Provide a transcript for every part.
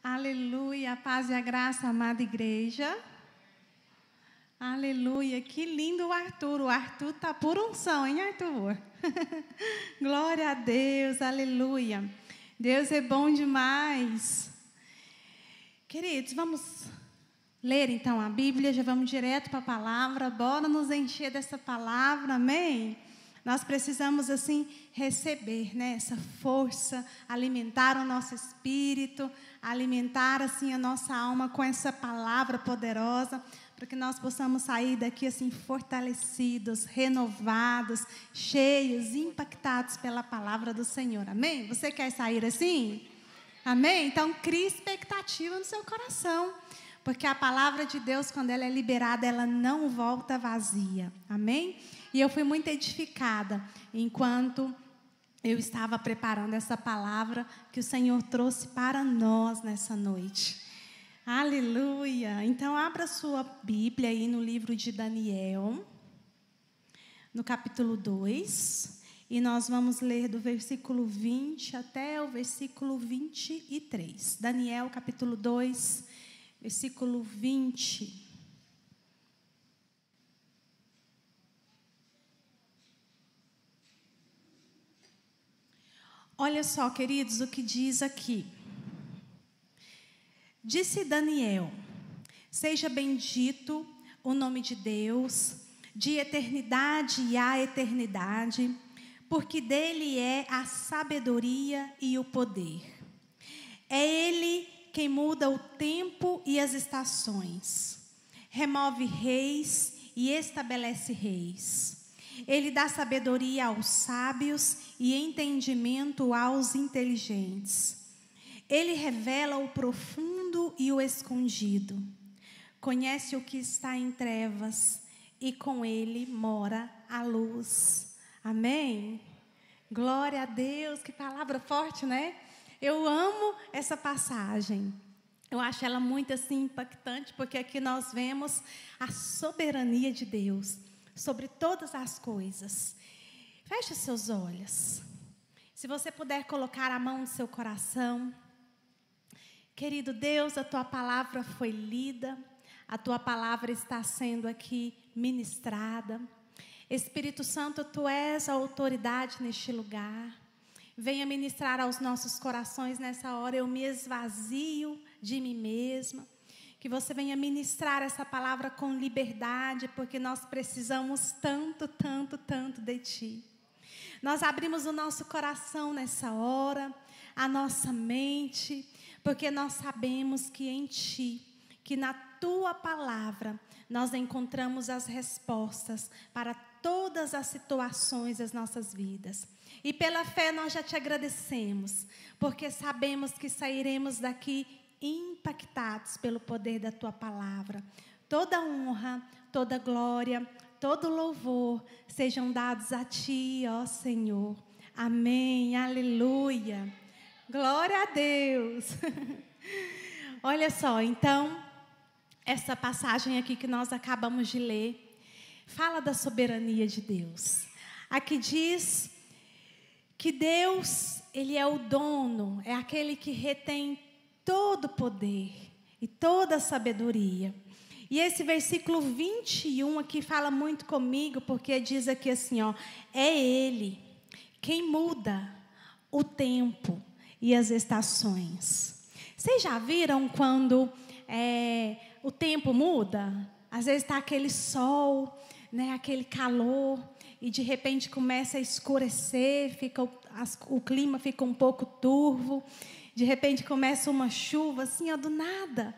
Aleluia, a paz e a graça, amada igreja. Aleluia, que lindo o Arthur. O Arthur está por unção, hein, Arthur? Glória a Deus, aleluia. Deus é bom demais. Queridos, vamos ler então a Bíblia, já vamos direto para a palavra. Bora nos encher dessa palavra, amém? Nós precisamos, assim, receber, né, essa força, alimentar o nosso espírito, alimentar, assim, a nossa alma com essa palavra poderosa, para que nós possamos sair daqui, assim, fortalecidos, renovados, cheios, impactados pela palavra do Senhor, amém? Você quer sair assim? Amém? Então, crie expectativa no seu coração, porque a palavra de Deus, quando ela é liberada, ela não volta vazia, amém? E eu fui muito edificada enquanto eu estava preparando essa palavra que o Senhor trouxe para nós nessa noite. Aleluia! Então, abra sua Bíblia aí no livro de Daniel, no capítulo 2, e nós vamos ler do versículo 20 até o versículo 23. Daniel, capítulo 2, versículo 20. Olha só, queridos, o que diz aqui. Disse Daniel: seja bendito o nome de Deus, de eternidade a eternidade, porque dele é a sabedoria e o poder. É ele quem muda o tempo e as estações, remove reis e estabelece reis. Ele dá sabedoria aos sábios e entendimento aos inteligentes. Ele revela o profundo e o escondido. Conhece o que está em trevas e com ele mora a luz. Amém? Glória a Deus, que palavra forte, né? Eu amo essa passagem. Eu acho ela muito assim impactante, porque aqui nós vemos a soberania de Deus sobre todas as coisas. Feche seus olhos. Se você puder colocar a mão no seu coração. Querido Deus, a tua palavra foi lida, a tua palavra está sendo aqui ministrada. Espírito Santo, tu és a autoridade neste lugar. Venha ministrar aos nossos corações nessa hora. Eu me esvazio de mim mesma. Que você venha ministrar essa palavra com liberdade, porque nós precisamos tanto, tanto, tanto de Ti. Nós abrimos o nosso coração nessa hora, a nossa mente, porque nós sabemos que em Ti, que na Tua palavra, nós encontramos as respostas para todas as situações das nossas vidas. E pela fé nós já Te agradecemos, porque sabemos que sairemos daqui impactados pelo poder da Tua palavra. Toda honra, toda glória, todo louvor sejam dados a Ti, ó Senhor. Amém, aleluia. Glória a Deus. Olha só, então, essa passagem aqui que nós acabamos de ler, fala da soberania de Deus. Aqui diz que Deus, Ele é o dono, é aquele que retém todo poder e toda sabedoria. E esse versículo 21 aqui fala muito comigo, porque diz aqui assim, ó, é Ele quem muda o tempo e as estações. Vocês já viram quando o tempo muda? Às vezes está aquele sol, né, aquele calor, e de repente começa a escurecer, o clima fica um pouco turvo. De repente começa uma chuva, assim, ó, do nada.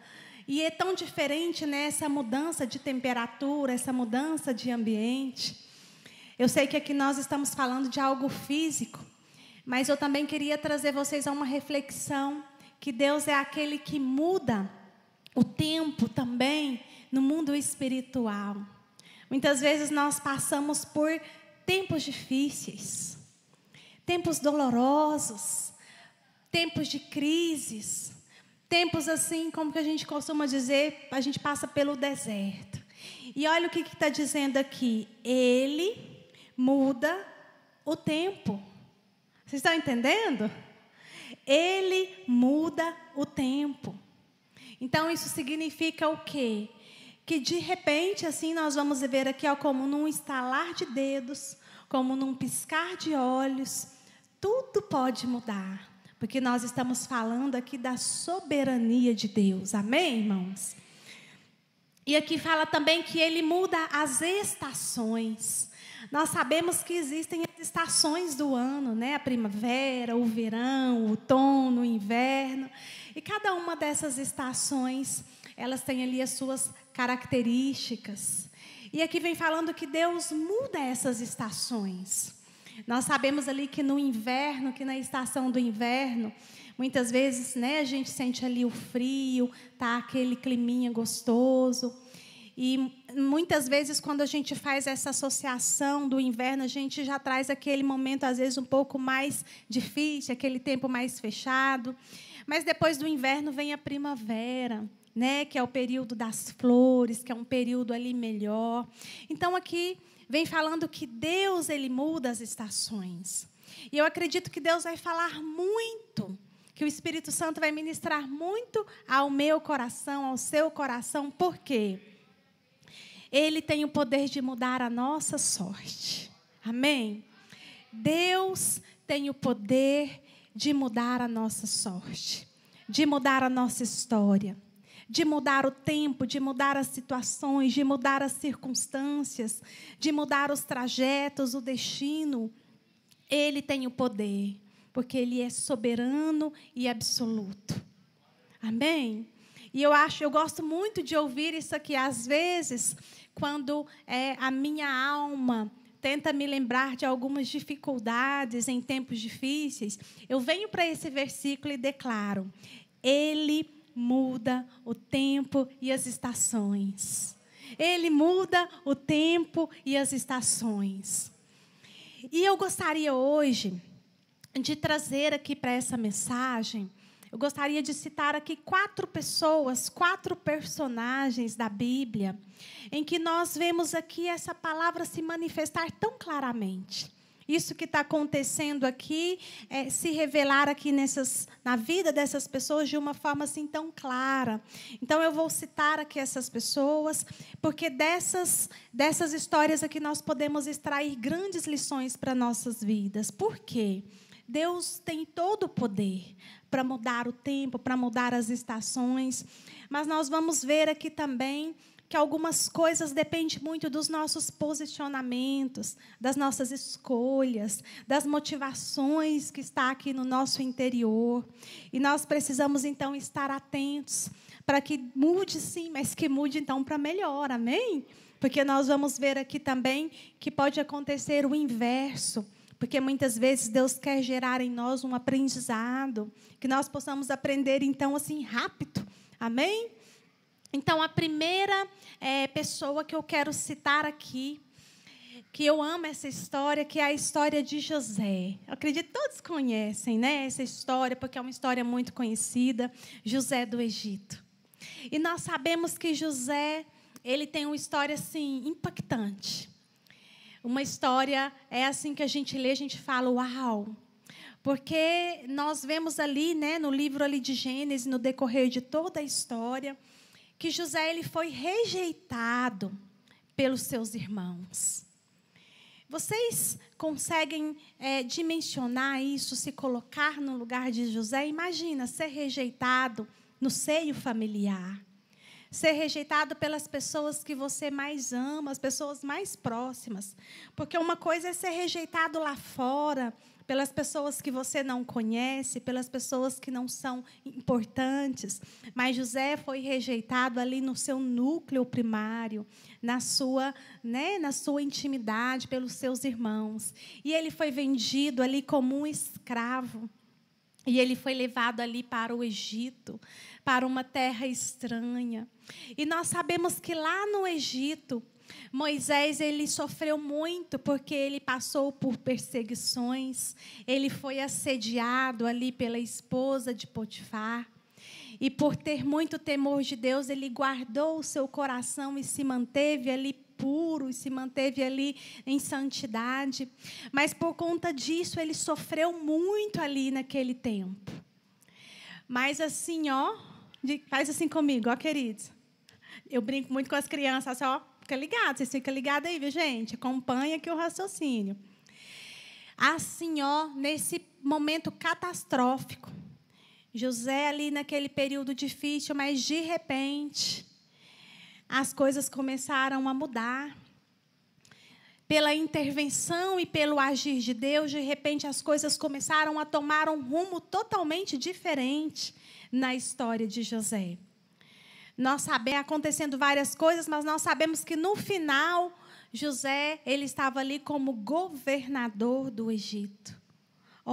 E é tão diferente, né, essa mudança de temperatura, essa mudança de ambiente. Eu sei que aqui nós estamos falando de algo físico, mas eu também queria trazer vocês a uma reflexão, que Deus é aquele que muda o tempo também no mundo espiritual. Muitas vezes nós passamos por tempos difíceis, tempos dolorosos, tempos de crises, tempos assim, como que a gente costuma dizer, a gente passa pelo deserto. E olha o que está dizendo aqui. Ele muda o tempo. Vocês estão entendendo? Ele muda o tempo. Então, isso significa o quê? Que, de repente, assim, nós vamos ver aqui, ó, como num estalar de dedos, como num piscar de olhos, tudo pode mudar. Porque nós estamos falando aqui da soberania de Deus. Amém, irmãos? E aqui fala também que Ele muda as estações. Nós sabemos que existem as estações do ano, né? A primavera, o verão, o outono, o inverno. E cada uma dessas estações, elas têm ali as suas características. E aqui vem falando que Deus muda essas estações. Nós sabemos ali que no inverno, que na estação do inverno, muitas vezes, né, a gente sente ali o frio, tá aquele climinha gostoso. E muitas vezes, quando a gente faz essa associação do inverno, a gente já traz aquele momento, às vezes, um pouco mais difícil, aquele tempo mais fechado. Mas depois do inverno vem a primavera, né, que é o período das flores, que é um período ali melhor. Então, aqui vem falando que Deus, Ele muda as estações. E eu acredito que Deus vai falar muito, que o Espírito Santo vai ministrar muito ao meu coração, ao seu coração. Por quê? Ele tem o poder de mudar a nossa sorte. Amém? Deus tem o poder de mudar a nossa sorte, de mudar a nossa história, de mudar o tempo, de mudar as situações, de mudar as circunstâncias, de mudar os trajetos, o destino. Ele tem o poder, porque Ele é soberano e absoluto. Amém? E eu gosto muito de ouvir isso aqui. Às vezes, quando a minha alma tenta me lembrar de algumas dificuldades em tempos difíceis, eu venho para esse versículo e declaro: Ele muda o tempo e as estações. Ele muda o tempo e as estações. E eu gostaria hoje de trazer aqui para essa mensagem, eu gostaria de citar aqui 4 pessoas, 4 personagens da Bíblia, em que nós vemos aqui essa palavra se manifestar tão claramente. Isso que está acontecendo aqui, se revelar aqui na vida dessas pessoas de uma forma assim tão clara. Então, eu vou citar aqui essas pessoas, porque dessas histórias aqui nós podemos extrair grandes lições para nossas vidas. Por quê? Deus tem todo o poder para mudar o tempo, para mudar as estações, mas nós vamos ver aqui também que algumas coisas dependem muito dos nossos posicionamentos, das nossas escolhas, das motivações que está aqui no nosso interior. E nós precisamos, então, estar atentos para que mude, sim, mas que mude, então, para melhor. Amém? Porque nós vamos ver aqui também que pode acontecer o inverso. Porque muitas vezes Deus quer gerar em nós um aprendizado, que nós possamos aprender, então, assim, rápido. Amém? Então, a primeira pessoa que eu quero citar aqui, que eu amo essa história, que é a história de José. Eu acredito que todos conhecem, né, essa história, porque é uma história muito conhecida, José do Egito. E nós sabemos que José, ele tem uma história, assim, impactante. Uma história, assim que a gente lê, a gente fala, uau! Porque nós vemos ali, né, no livro ali de Gênesis, no decorrer de toda a história, que José ele foi rejeitado pelos seus irmãos. Vocês conseguem dimensionar isso, se colocar no lugar de José? Imagina ser rejeitado no seio familiar. Ser rejeitado pelas pessoas que você mais ama, as pessoas mais próximas. Porque uma coisa é ser rejeitado lá fora, pelas pessoas que você não conhece, pelas pessoas que não são importantes. Mas José foi rejeitado ali no seu núcleo primário, na sua intimidade, pelos seus irmãos. E ele foi vendido ali como um escravo. E ele foi levado ali para o Egito, para uma terra estranha. E nós sabemos que lá no Egito, Moisés ele sofreu muito porque ele passou por perseguições. Ele foi assediado ali pela esposa de Potifar. E por ter muito temor de Deus, ele guardou o seu coração e se manteve ali puro, e se manteve ali em santidade. Mas por conta disso, ele sofreu muito ali naquele tempo. Mas assim, ó, faz assim comigo, ó, queridos. Eu brinco muito com as crianças, assim, ó, fica ligado, vocês ficam ligados aí, viu, gente? Acompanha aqui o raciocínio. Assim, ó, nesse momento catastrófico, José ali naquele período difícil, mas de repente, as coisas começaram a mudar. Pela intervenção e pelo agir de Deus, de repente as coisas começaram a tomar um rumo totalmente diferente na história de José. Nós sabemos acontecendo várias coisas, mas nós sabemos que no final José ele estava ali como governador do Egito.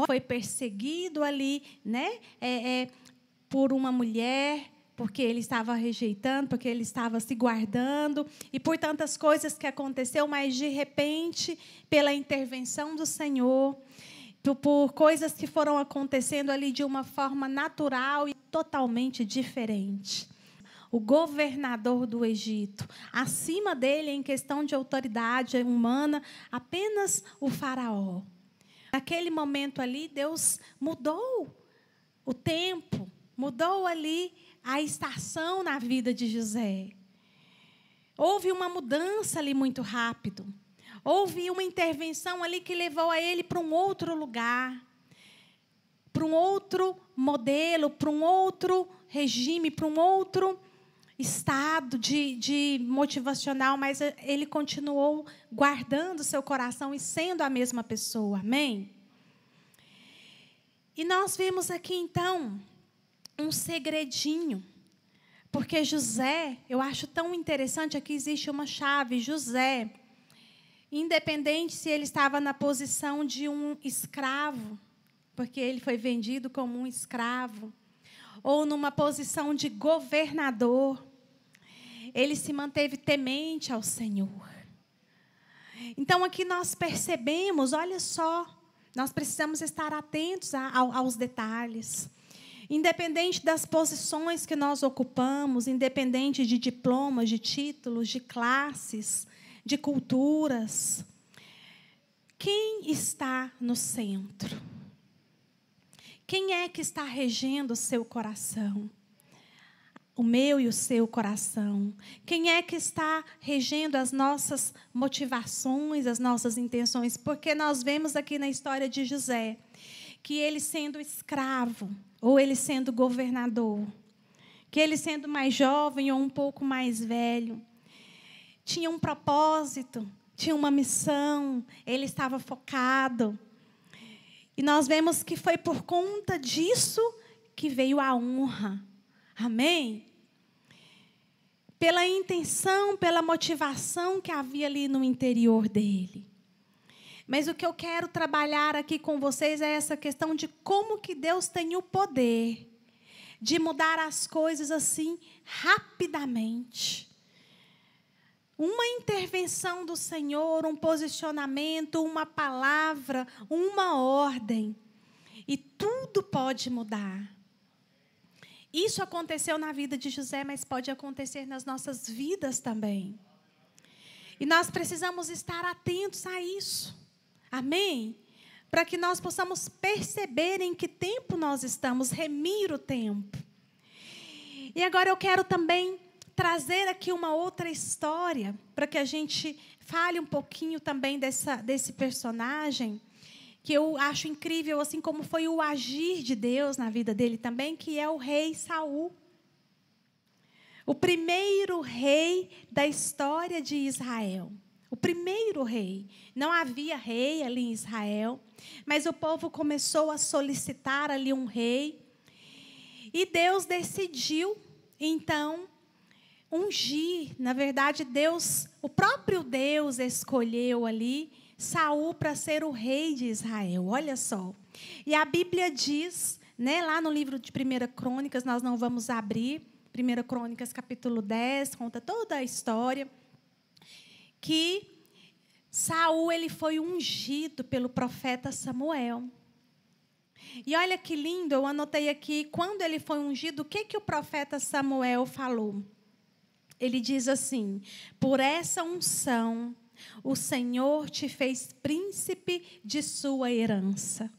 Foi perseguido ali, né, por uma mulher, porque ele estava rejeitando, porque ele estava se guardando, e por tantas coisas que aconteceu, mas, de repente, pela intervenção do Senhor, por coisas que foram acontecendo ali de uma forma natural e totalmente diferente. O governador do Egito, acima dele, em questão de autoridade humana, apenas o faraó. Naquele momento ali, Deus mudou o tempo, mudou ali a estação na vida de José. Houve uma mudança ali muito rápido. Houve uma intervenção ali que levou a ele para um outro lugar, para um outro modelo, para um outro regime, para um outro estado de motivacional, mas ele continuou guardando seu coração e sendo a mesma pessoa. Amém? E nós vimos aqui, então, um segredinho, porque José, eu acho tão interessante, aqui existe uma chave. José, independente se ele estava na posição de um escravo, porque ele foi vendido como um escravo, ou numa posição de governador, ele se manteve temente ao Senhor. Então, aqui nós percebemos, olha só, nós precisamos estar atentos aos detalhes. Independente das posições que nós ocupamos, independente de diplomas, de títulos, de classes, de culturas, quem está no centro? Quem é que está regendo o seu coração? O meu e o seu coração. Quem é que está regendo as nossas motivações, as nossas intenções? Porque nós vemos aqui na história de José que ele sendo escravo, ou ele sendo governador, que ele sendo mais jovem ou um pouco mais velho, tinha um propósito, tinha uma missão, ele estava focado. E nós vemos que foi por conta disso que veio a honra. Amém? Pela intenção, pela motivação que havia ali no interior dele. Mas o que eu quero trabalhar aqui com vocês é essa questão de como que Deus tem o poder de mudar as coisas assim rapidamente. Uma intervenção do Senhor, um posicionamento, uma palavra, uma ordem, e tudo pode mudar. Isso aconteceu na vida de José, mas pode acontecer nas nossas vidas também. E nós precisamos estar atentos a isso. Amém? Para que nós possamos perceber em que tempo nós estamos, remir o tempo. E agora eu quero também trazer aqui uma outra história, para que a gente fale um pouquinho também desse personagem, que eu acho incrível, assim como foi o agir de Deus na vida dele também, que é o rei Saul. O primeiro rei da história de Israel. O primeiro rei. Não havia rei ali em Israel, mas o povo começou a solicitar ali um rei. E Deus decidiu, então, ungir. Na verdade, o próprio Deus escolheu ali Saul para ser o rei de Israel. Olha só. E a Bíblia diz, né, lá no livro de 1 Crônicas, nós não vamos abrir, 1 Crônicas capítulo 10, conta toda a história, que Saul ele foi ungido pelo profeta Samuel. E olha que lindo, eu anotei aqui, quando ele foi ungido, o que o profeta Samuel falou? Ele diz assim: por essa unção, o Senhor te fez príncipe de sua herança.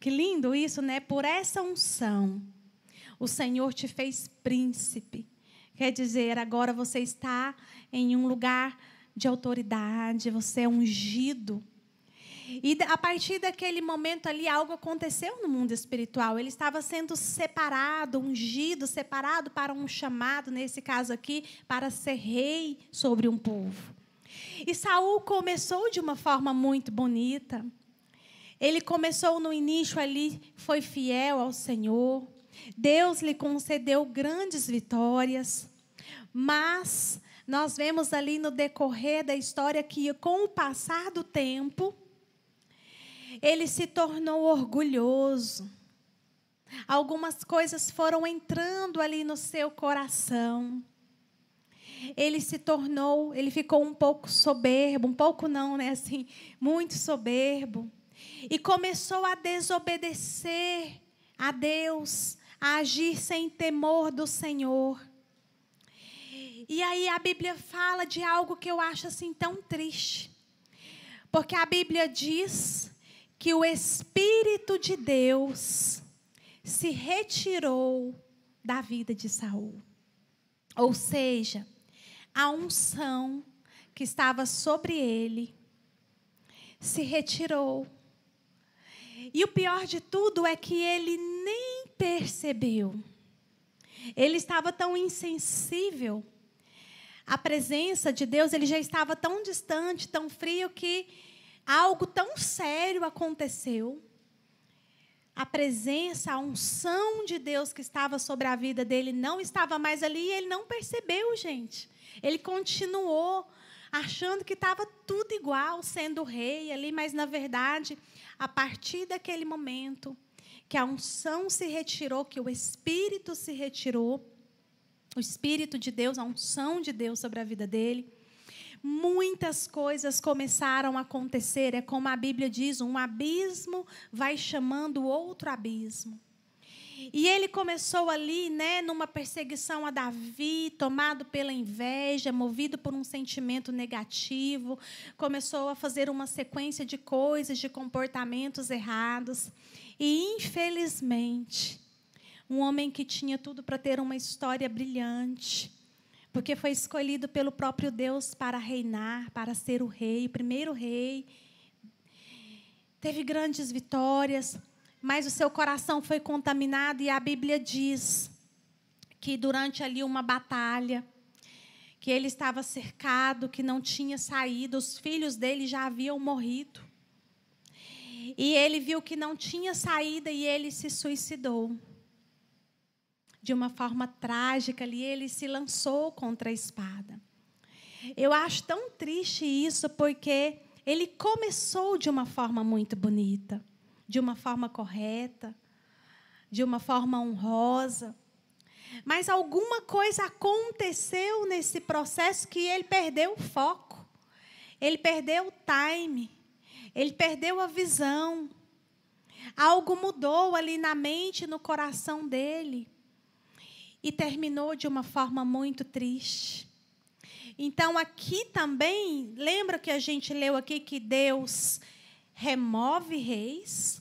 Que lindo isso, né? Por essa unção, O Senhor te fez príncipe. Quer dizer, agora você está em um lugar de autoridade, você é ungido. E a partir daquele momento ali, algo aconteceu no mundo espiritual. Ele estava sendo separado, ungido, separado para um chamado, nesse caso aqui, para ser rei sobre um povo. E Saul começou de uma forma muito bonita. Ele começou no início ali, foi fiel ao Senhor. Deus lhe concedeu grandes vitórias. Mas nós vemos ali no decorrer da história que, com o passar do tempo, ele se tornou orgulhoso. Algumas coisas foram entrando ali no seu coração. Ele ficou um pouco soberbo, um pouco não, né? Assim, muito soberbo. E começou a desobedecer a Deus, a agir sem temor do Senhor. E aí a Bíblia fala de algo que eu acho assim tão triste. Porque a Bíblia diz que o Espírito de Deus se retirou da vida de Saul. Ou seja, a unção que estava sobre ele se retirou. E o pior de tudo é que ele nem percebeu. Ele estava tão insensível à presença de Deus, ele já estava tão distante, tão frio, que algo tão sério aconteceu. A presença, a unção de Deus que estava sobre a vida dele não estava mais ali e ele não percebeu, gente. Ele continuou achando que estava tudo igual, sendo rei ali, mas, na verdade, a partir daquele momento que a unção se retirou, que o Espírito se retirou, o Espírito de Deus, a unção de Deus sobre a vida dele, muitas coisas começaram a acontecer. É como a Bíblia diz, um abismo vai chamando outro abismo. E ele começou ali, né, numa perseguição a Davi, tomado pela inveja, movido por um sentimento negativo, começou a fazer uma sequência de coisas, de comportamentos errados. E, infelizmente, um homem que tinha tudo para ter uma história brilhante, porque foi escolhido pelo próprio Deus para reinar, para ser o rei, o primeiro rei. Teve grandes vitórias, mas o seu coração foi contaminado, e a Bíblia diz que durante ali uma batalha, que ele estava cercado, que não tinha saída, os filhos dele já haviam morrido. E ele viu que não tinha saída e ele se suicidou. De uma forma trágica ali, ele se lançou contra a espada. Eu acho tão triste isso, porque ele começou de uma forma muito bonita, de uma forma correta, de uma forma honrosa. Mas alguma coisa aconteceu nesse processo que ele perdeu o foco, ele perdeu o time, ele perdeu a visão. Algo mudou ali na mente, no coração dele. E terminou de uma forma muito triste. Então, aqui também, lembra que a gente leu aqui que Deus remove reis,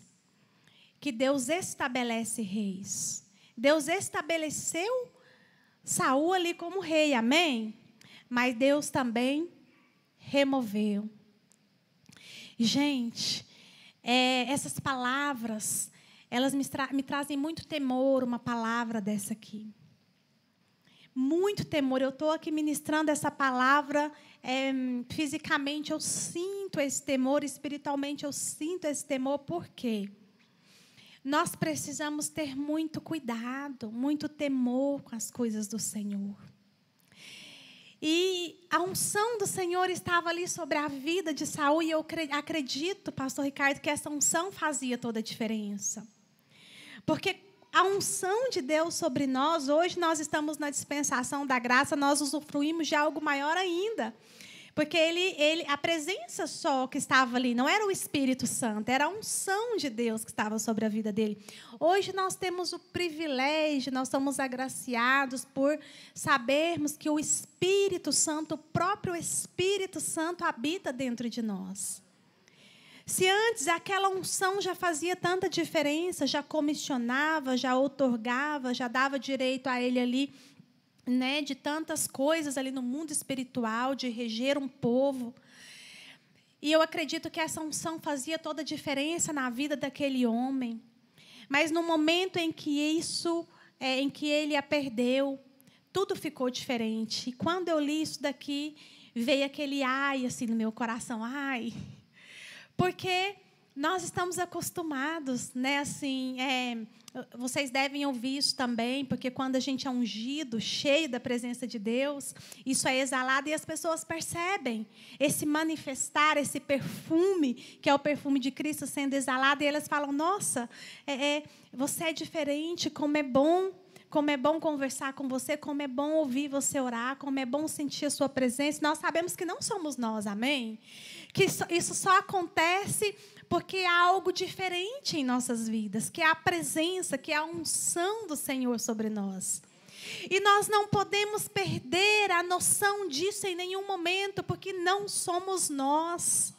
que Deus estabelece reis. Deus estabeleceu Saul ali como rei, amém? Mas Deus também removeu. Gente, essas palavras, elas me trazem muito temor, uma palavra dessa aqui. Muito temor. Eu estou aqui ministrando essa palavra, fisicamente eu sinto esse temor, espiritualmente eu sinto esse temor. Por quê? Nós precisamos ter muito cuidado, muito temor com as coisas do Senhor. E a unção do Senhor estava ali sobre a vida de Saul, e eu acredito, pastor Ricardo, que essa unção fazia toda a diferença. Porque a unção de Deus sobre nós, hoje nós estamos na dispensação da graça, nós usufruímos de algo maior ainda. Porque a presença só que estava ali, não era o Espírito Santo, era a unção de Deus que estava sobre a vida dele. Hoje nós temos o privilégio, nós somos agraciados por sabermos que o Espírito Santo, o próprio Espírito Santo, habita dentro de nós. Se antes aquela unção já fazia tanta diferença, já comissionava, já outorgava, já dava direito a ele ali, né, de tantas coisas ali no mundo espiritual, de reger um povo. E eu acredito que essa unção fazia toda a diferença na vida daquele homem. Mas no momento em que em que ele a perdeu, tudo ficou diferente. E quando eu li isso daqui, veio aquele ai assim no meu coração, ai. Porque nós estamos acostumados, né? Assim, vocês devem ouvir isso também, porque quando a gente é ungido, cheio da presença de Deus, isso é exalado e as pessoas percebem esse manifestar, esse perfume, que é o perfume de Cristo sendo exalado, e elas falam, nossa, você é diferente, como é bom conversar com você, como é bom ouvir você orar, como é bom sentir a sua presença. Nós sabemos que não somos nós, amém? Que isso só acontece porque há algo diferente em nossas vidas, que é a presença, que é a unção do Senhor sobre nós. E nós não podemos perder a noção disso em nenhum momento, porque não somos nós.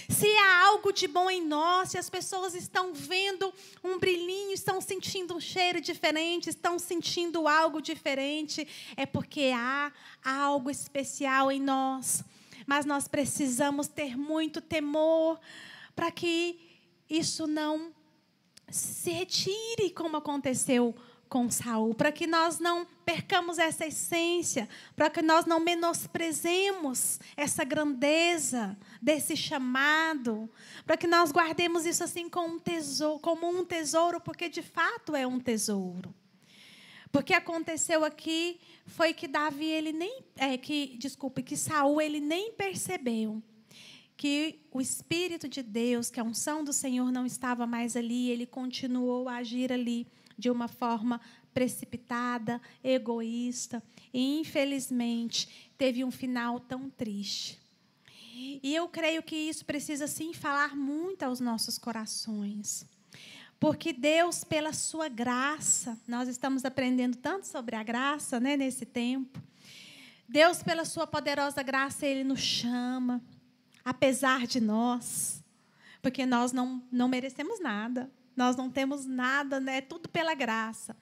Se há algo de bom em nós, se as pessoas estão vendo um brilhinho, estão sentindo um cheiro diferente, estão sentindo algo diferente, é porque há algo especial em nós. Mas nós precisamos ter muito temor para que isso não se retire, como aconteceu com Saul, para que nós não percamos essa essência, para que nós não menosprezemos essa grandeza desse chamado, para que nós guardemos isso assim como um tesouro, porque de fato é um tesouro. Porque aconteceu aqui foi que que Saul ele nem percebeu que o Espírito de Deus, que a unção do Senhor não estava mais ali, ele continuou a agir ali de uma forma precipitada, egoísta, e infelizmente teve um final tão triste. E eu creio que isso precisa sim falar muito aos nossos corações. Porque Deus, pela sua graça, nós estamos aprendendo tanto sobre a graça, né, nesse tempo. Deus, pela sua poderosa graça, Ele nos chama, apesar de nós, porque nós não merecemos nada, nós não temos nada, né, tudo pela graça.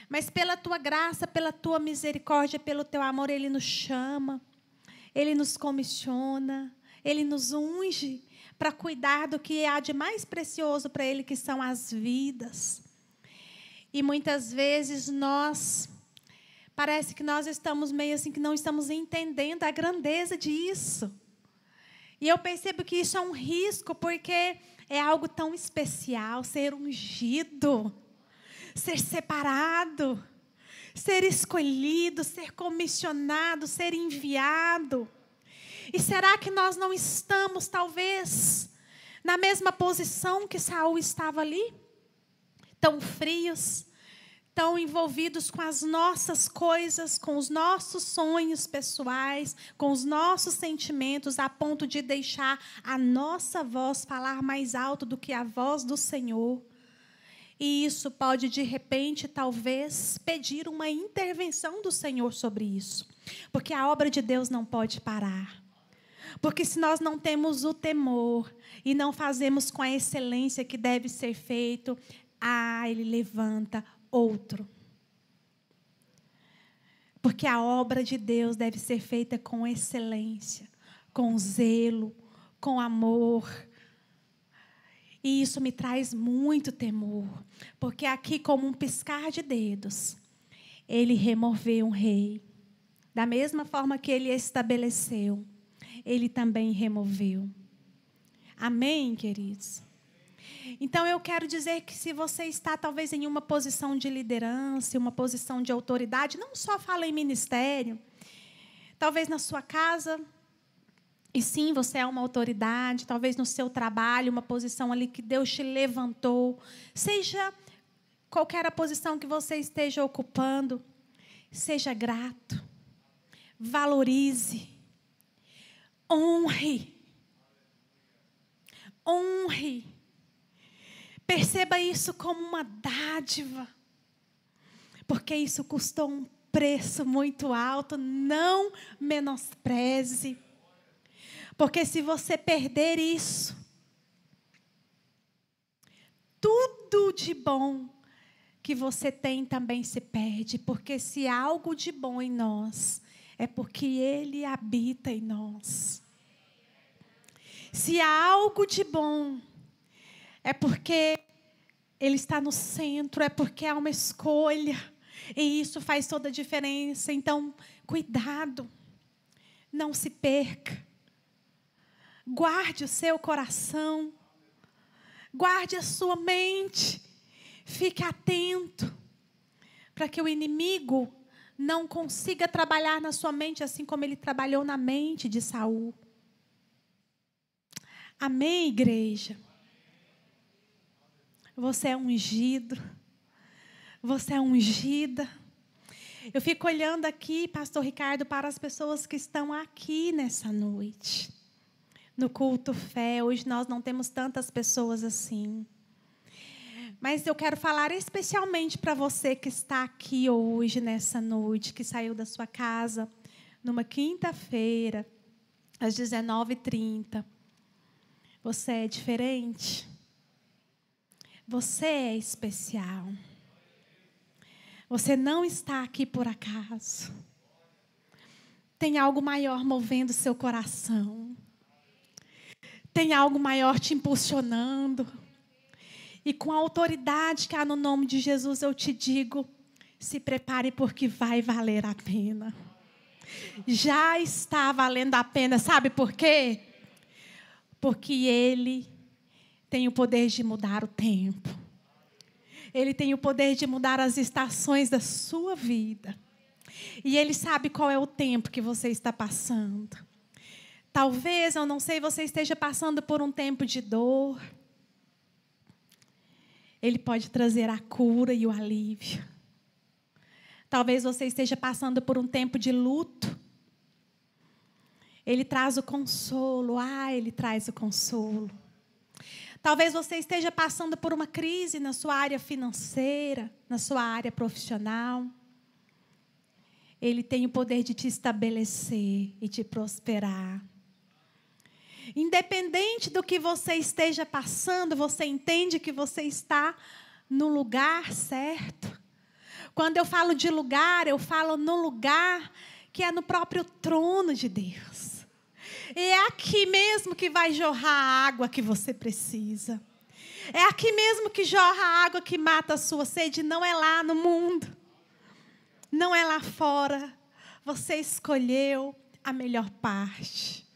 Mas pela tua graça, pela tua misericórdia, pelo teu amor, Ele nos chama, Ele nos comissiona, Ele nos unge para cuidar do que há de mais precioso para Ele, que são as vidas. E muitas vezes parece que nós estamos meio assim, que não estamos entendendo a grandeza disso. E eu percebo que isso é um risco, porque é algo tão especial, ser ungido, ser separado, ser escolhido, ser comissionado, ser enviado. E será que nós não estamos, talvez, na mesma posição que Saul estava ali? Tão frios, tão envolvidos com as nossas coisas, com os nossos sonhos pessoais, com os nossos sentimentos, a ponto de deixar a nossa voz falar mais alto do que a voz do Senhor. E isso pode, de repente, talvez, pedir uma intervenção do Senhor sobre isso. Porque a obra de Deus não pode parar. Porque se nós não temos o temor e não fazemos com a excelência que deve ser feito, Ele levanta outro. Porque a obra de Deus deve ser feita com excelência, com zelo, com amor. E isso me traz muito temor. Porque aqui, como um piscar de dedos, Ele removeu um rei. Da mesma forma que Ele estabeleceu, Ele também removeu. Amém, queridos? Então, eu quero dizer que se você está, talvez, em uma posição de liderança, uma posição de autoridade, não só fala em ministério, talvez na sua casa, e sim, você é uma autoridade, talvez no seu trabalho, uma posição ali que Deus te levantou, seja qualquer a posição que você esteja ocupando, seja grato, valorize, honre. Perceba isso como uma dádiva, porque isso custou um preço muito alto. Não menospreze, porque se você perder isso, tudo de bom que você tem também se perde, porque se há algo de bom em nós, é porque Ele habita em nós. Se há algo de bom, é porque Ele está no centro, é porque há uma escolha, e isso faz toda a diferença. Então, cuidado, não se perca. Guarde o seu coração, guarde a sua mente, fique atento, para que o inimigo não consiga trabalhar na sua mente, assim como ele trabalhou na mente de Saul. Amém, igreja? Você é ungido, você é ungida. Eu fico olhando aqui, pastor Ricardo, para as pessoas que estão aqui nessa noite, no culto fé. Hoje nós não temos tantas pessoas assim. Mas eu quero falar especialmente para você que está aqui hoje, nessa noite, que saiu da sua casa, numa quinta-feira, às 19h30. Você é diferente. Você é especial. Você não está aqui por acaso. Tem algo maior movendo seu coração. Tem algo maior te impulsionando. E com a autoridade que há no nome de Jesus, eu te digo, se prepare porque vai valer a pena. Já está valendo a pena, sabe por quê? Porque Ele tem o poder de mudar o tempo. Ele tem o poder de mudar as estações da sua vida. E Ele sabe qual é o tempo que você está passando. Talvez, eu não sei, você esteja passando por um tempo de dor. Ele pode trazer a cura e o alívio. Talvez você esteja passando por um tempo de luto. Ele traz o consolo. Ele traz o consolo. Talvez você esteja passando por uma crise na sua área financeira, na sua área profissional. Ele tem o poder de te estabelecer e te prosperar. Independente do que você esteja passando, você entende que você está no lugar certo. Quando eu falo de lugar, eu falo no lugar que é no próprio trono de Deus. E é aqui mesmo que vai jorrar a água que você precisa. É aqui mesmo que jorra a água que mata a sua sede. Não é lá no mundo. Não é lá fora. Você escolheu a melhor parte.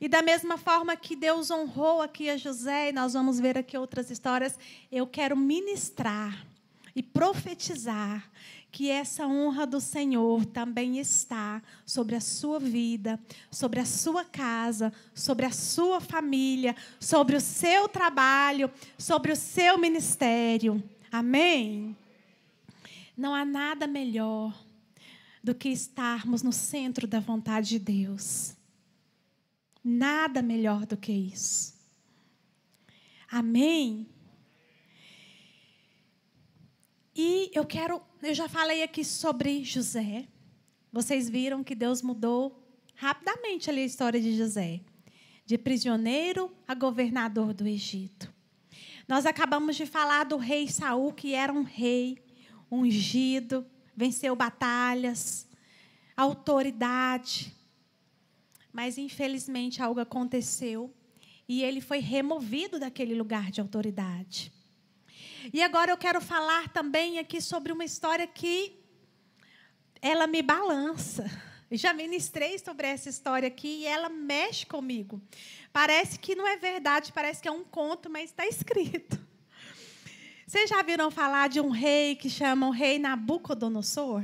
E da mesma forma que Deus honrou aqui a José, e nós vamos ver aqui outras histórias, eu quero ministrar e profetizar que essa honra do Senhor também está sobre a sua vida, sobre a sua casa, sobre a sua família, sobre o seu trabalho, sobre o seu ministério. Amém? Não há nada melhor do que estarmos no centro da vontade de Deus. Nada melhor do que isso. Amém? E eu já falei aqui sobre José. Vocês viram que Deus mudou rapidamente ali a história de José. De prisioneiro a governador do Egito. Nós acabamos de falar do rei Saul, que era um rei ungido, venceu batalhas, autoridade. Mas, infelizmente, algo aconteceu e ele foi removido daquele lugar de autoridade. E agora eu quero falar também aqui sobre uma história que ela me balança. Eu já ministrei sobre essa história aqui e ela mexe comigo. Parece que não é verdade, parece que é um conto, mas está escrito. Vocês já viram falar de um rei que chamam rei Nabucodonosor?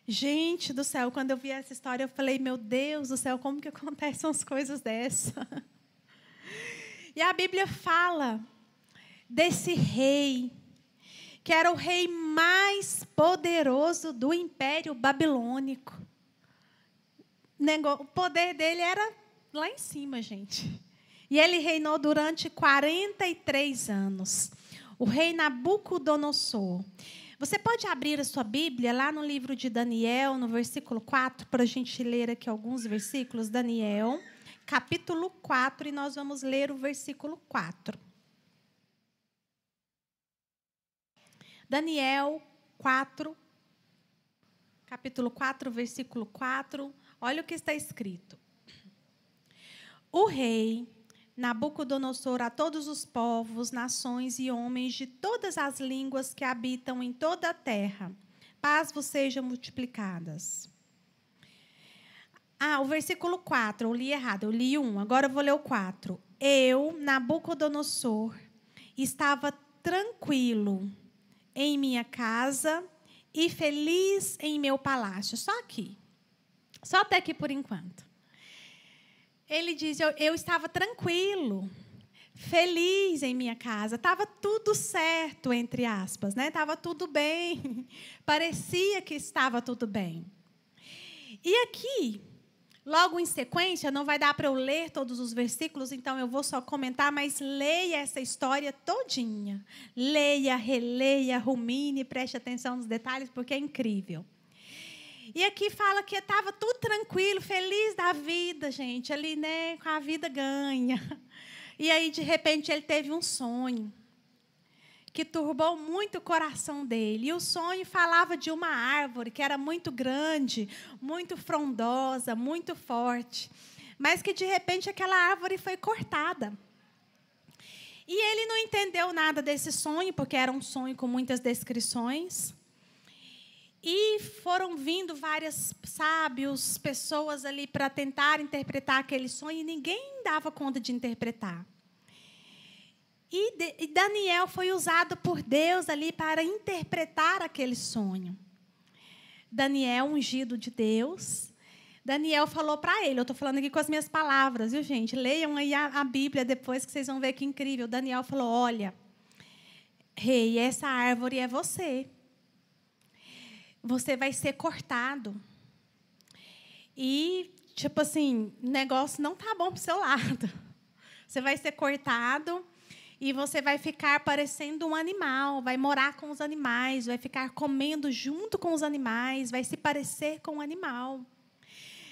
Gente do céu, quando eu vi essa história, eu falei, meu Deus do céu, como que acontecem umas coisas dessas? E a Bíblia fala desse rei, que era o rei mais poderoso do Império Babilônico. O poder dele era lá em cima, gente. E ele reinou durante 43 anos. O rei Nabucodonosor. Você pode abrir a sua Bíblia lá no livro de Daniel, no versículo 4, para a gente ler aqui alguns versículos. Daniel, capítulo 4, e nós vamos ler o versículo 4. Daniel 4, capítulo 4, versículo 4. Olha o que está escrito. O rei Nabucodonosor, a todos os povos, nações e homens de todas as línguas que habitam em toda a terra, paz vos sejam multiplicadas. O versículo 4, eu li errado, eu li 1, agora eu vou ler o 4. Eu, Nabucodonosor, estava tranquilo em minha casa e feliz em meu palácio. Só aqui. Só até aqui por enquanto. Ele diz, eu estava tranquilo, feliz em minha casa. Estava tudo certo, entre aspas, né? Estava tudo bem. Parecia que estava tudo bem. E aqui, logo em sequência, não vai dar para eu ler todos os versículos, então eu vou só comentar, mas leia essa história todinha. Leia, releia, rumine, preste atenção nos detalhes, porque é incrível. E aqui fala que estava tudo tranquilo, feliz da vida, gente, ali, né, com a vida ganha. E aí, de repente, ele teve um sonho que turbou muito o coração dele. E o sonho falava de uma árvore que era muito grande, muito frondosa, muito forte, mas que, de repente, aquela árvore foi cortada. E ele não entendeu nada desse sonho, porque era um sonho com muitas descrições. E foram vindo vários sábios, pessoas ali para tentar interpretar aquele sonho, e ninguém dava conta de interpretar. E Daniel foi usado por Deus ali para interpretar aquele sonho. Daniel, ungido de Deus, Daniel falou para ele, eu estou falando aqui com as minhas palavras, viu, gente? Leiam aí a Bíblia depois, que vocês vão ver que incrível. Daniel falou, olha, rei, essa árvore é você. Você vai ser cortado. E, tipo assim, o negócio não está bom para o seu lado. Você vai ser cortado e você vai ficar parecendo um animal, vai morar com os animais, vai ficar comendo junto com os animais, vai se parecer com um animal.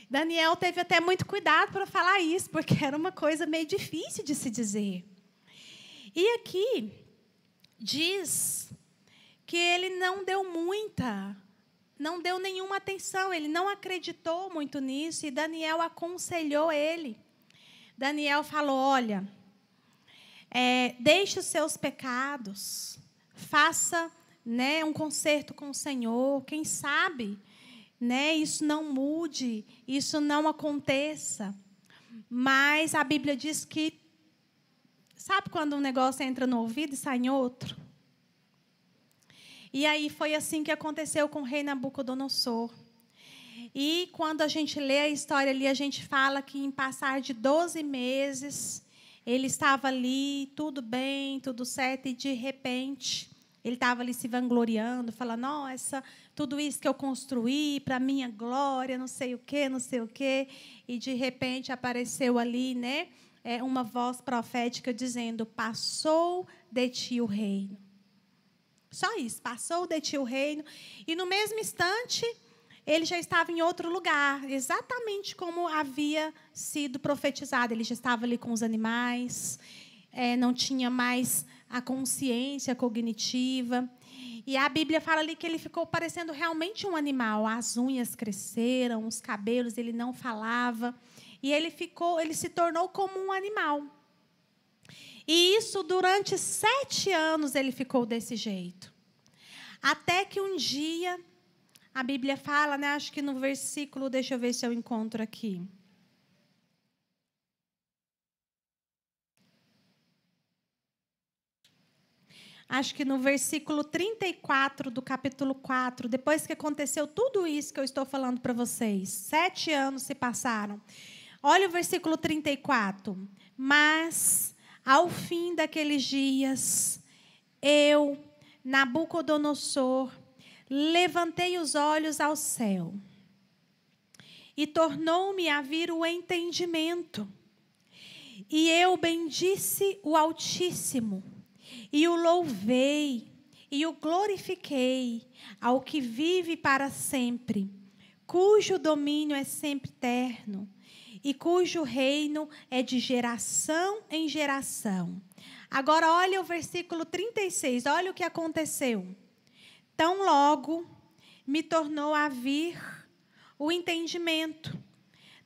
Daniel teve até muito cuidado para falar isso, porque era uma coisa meio difícil de se dizer. E aqui diz que ele não deu nenhuma atenção, ele não acreditou muito nisso, e Daniel aconselhou ele. Daniel falou, olha, deixe os seus pecados, faça, né, um concerto com o Senhor, quem sabe, né, isso não mude, isso não aconteça. Mas a Bíblia diz que, sabe quando um negócio entra no ouvido e sai em outro? E aí foi assim que aconteceu com o rei Nabucodonosor. E quando a gente lê a história ali, a gente fala que em passar de 12 meses, ele estava ali, tudo bem, tudo certo, e de repente, ele estava ali se vangloriando, falando, nossa, tudo isso que eu construí para a minha glória, não sei o quê, não sei o quê. E de repente apareceu ali, né, uma voz profética dizendo, passou de ti o reino. Só isso, passou de ti o reino. E no mesmo instante, ele já estava em outro lugar, exatamente como havia sido profetizado. Ele já estava ali com os animais, não tinha mais a consciência cognitiva. E a Bíblia fala ali que ele ficou parecendo realmente um animal. As unhas cresceram, os cabelos, ele não falava. E ele se tornou como um animal. E isso, durante 7 anos, ele ficou desse jeito. Até que um dia, a Bíblia fala, né, acho que no versículo, deixa eu ver se eu encontro aqui. Acho que no versículo 34 do capítulo 4, depois que aconteceu tudo isso que eu estou falando para vocês, 7 anos se passaram. Olha o versículo 34. Mas, ao fim daqueles dias, eu, Nabucodonosor, levantei os olhos ao céu e tornou-me a vir o entendimento. E eu bendisse o Altíssimo e o louvei e o glorifiquei ao que vive para sempre, cujo domínio é sempre eterno. e cujo reino é de geração em geração. Agora, olha o versículo 36, olha o que aconteceu. Tão logo me tornou a vir o entendimento,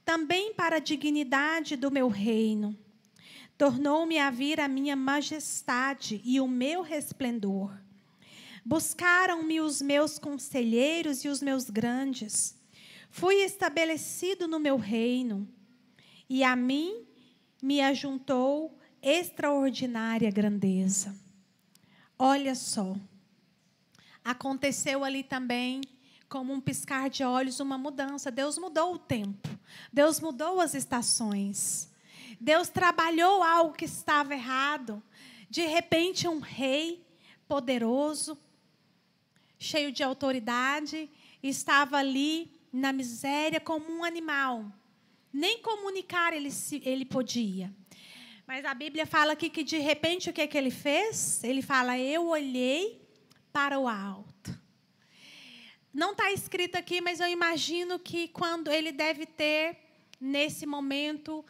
também para a dignidade do meu reino. Tornou-me a vir a minha majestade e o meu resplendor. Buscaram-me os meus conselheiros e os meus grandes. Fui estabelecido no meu reino, e a mim me ajuntou extraordinária grandeza. Olha só, aconteceu ali também, como um piscar de olhos, uma mudança. Deus mudou o tempo, Deus mudou as estações, Deus trabalhou algo que estava errado. De repente, um rei poderoso, cheio de autoridade, estava ali na miséria como um animal. Nem comunicar ele podia. Mas a Bíblia fala aqui que, de repente, o que ele fez? Ele fala, eu olhei para o alto. Não está escrito aqui, mas eu imagino que quando ele deve ter, nesse momento,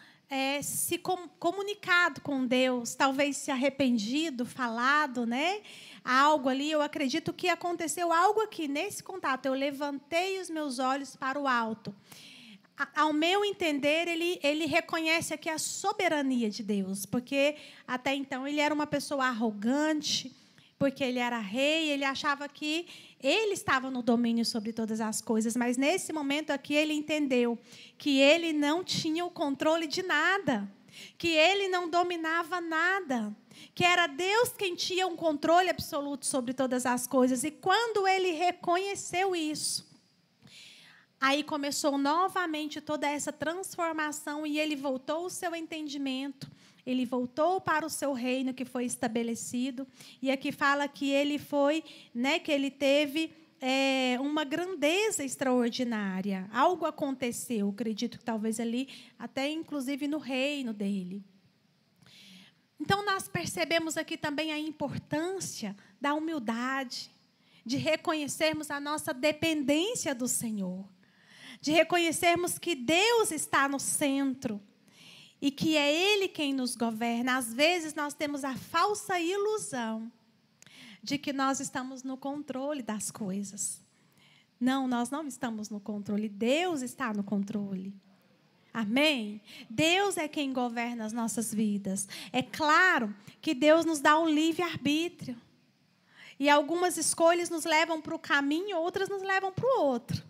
se comunicado com Deus, talvez se arrependido, falado, né? Algo ali, eu acredito que aconteceu algo aqui, nesse contato. Eu levantei os meus olhos para o alto. Ao meu entender, ele reconhece aqui a soberania de Deus, porque até então ele era uma pessoa arrogante, porque ele era rei, ele achava que ele estava no domínio sobre todas as coisas, mas nesse momento aqui ele entendeu que ele não tinha o controle de nada, que ele não dominava nada, que era Deus quem tinha um controle absoluto sobre todas as coisas. E quando ele reconheceu isso, aí começou novamente toda essa transformação e ele voltou ao seu entendimento, ele voltou para o seu reino que foi estabelecido. E aqui fala que ele foi, né, que ele teve uma grandeza extraordinária. Algo aconteceu, acredito que talvez ali, até inclusive no reino dele. Então, nós percebemos aqui também a importância da humildade, de reconhecermos a nossa dependência do Senhor, de reconhecermos que Deus está no centro e que é Ele quem nos governa. Às vezes, nós temos a falsa ilusão de que nós estamos no controle das coisas. Não, nós não estamos no controle. Deus está no controle. Amém? Deus é quem governa as nossas vidas. É claro que Deus nos dá um livre-arbítrio. E algumas escolhas nos levam para o caminho, outras nos levam para o outro.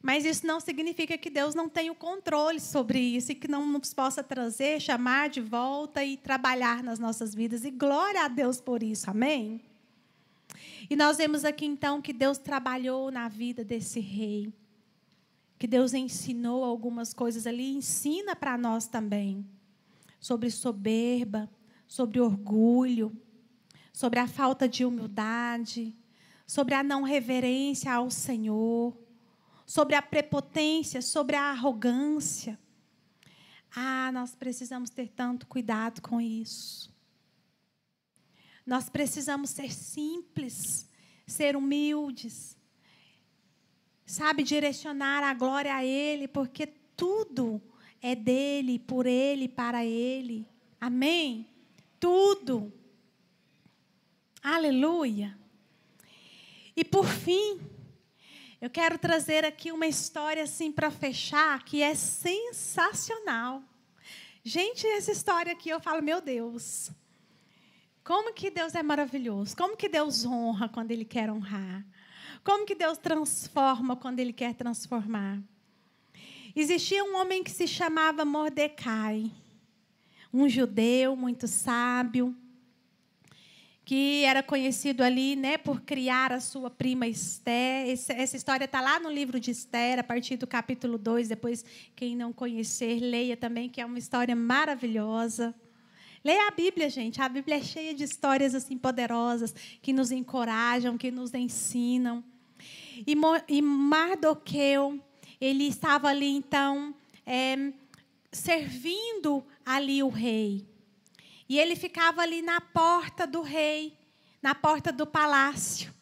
Mas isso não significa que Deus não tenha o controle sobre isso e que não nos possa trazer, chamar de volta e trabalhar nas nossas vidas. E glória a Deus por isso. Amém? E nós vemos aqui, então, que Deus trabalhou na vida desse rei. Que Deus ensinou algumas coisas ali, ensina para nós também. Sobre soberba, sobre orgulho, sobre a falta de humildade, sobre a não reverência ao Senhor, sobre a prepotência, sobre a arrogância. Nós precisamos ter tanto cuidado com isso. Nós precisamos ser simples, ser humildes, sabe, direcionar a glória a Ele, porque tudo é dele, por Ele, para Ele. Amém? Tudo. Aleluia. E por fim, eu quero trazer aqui uma história assim para fechar, que é sensacional. Gente, essa história aqui eu falo, meu Deus, como que Deus é maravilhoso, como que Deus honra quando Ele quer honrar, como que Deus transforma quando Ele quer transformar. Existia um homem que se chamava Mordecai, um judeu muito sábio, que era conhecido ali, né, por criar a sua prima Esther. Essa história está lá no livro de Esther, a partir do capítulo 2. Depois, quem não conhecer, leia também, que é uma história maravilhosa. Leia a Bíblia, gente. A Bíblia é cheia de histórias assim poderosas, que nos encorajam, que nos ensinam. E Mardoqueu, ele estava ali, então, servindo ali o rei. E ele ficava ali na porta do rei, na porta do palácio.